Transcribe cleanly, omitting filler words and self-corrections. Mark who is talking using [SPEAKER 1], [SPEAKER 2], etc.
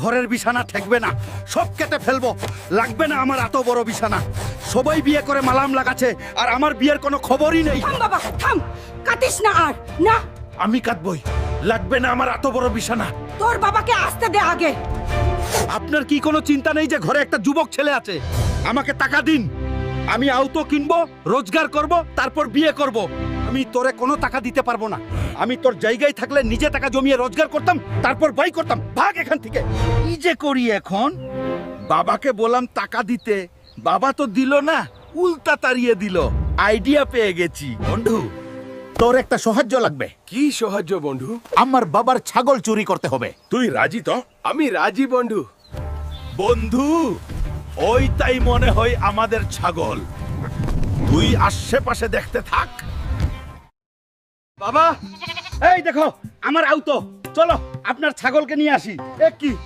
[SPEAKER 1] ঘরের বিছানা ঠেকবে না, সব কেটে ফেলবো। লাগবে না আমার এত বড় বিছানা। সবাই বিয়ে করে মালাম লাগাচ্ছে আর আমার বিয়ের কোনো খবরই নেই।
[SPEAKER 2] থাম বাবা থাম, কাটিস না আর না।
[SPEAKER 1] আমি কাঁদবই, লাগবে না আমার এত বড় বিছানা।
[SPEAKER 2] তোর বাবাকে আসতে দে আগে।
[SPEAKER 1] আপনার কি কোনো চিন্তা নেই যে ঘরে একটা যুবক ছেলে আছে? আমাকে টাকা দিন, আমি আউটো কিনবো, রোজগার করব, তারপর বিয়ে করব। আমি তোরে কোনো টাকা দিতে পারবো না। আমি তোর জায়গায় থাকলে নিজে টাকা জমিয়ে রোজগার করতাম, তারপর বাই করতাম। ভাগ এখান থেকে। কি যে করি এখন? বাবাকে বললাম টাকা দিতে, বাবা তো দিল না, উল্টা তাড়িয়ে দিল। আইডিয়া পেয়ে গেছি। বন্ধু, তোর একটা সাহায্য লাগবে।
[SPEAKER 3] কি সাহায্য বন্ধু?
[SPEAKER 1] আমার বাবার ছাগল চুরি করতে হবে।
[SPEAKER 3] তুই রাজি তো? আমি রাজি বন্ধু।
[SPEAKER 1] বন্ধু, ওইটাই মনে হয় আমাদের ছাগল। তুই আশেপাশে দেখতে থাক। বাবা, এই দেখো আমার আউতো। চলো আপনার ছাগলকে নিয়ে আসি। এ কি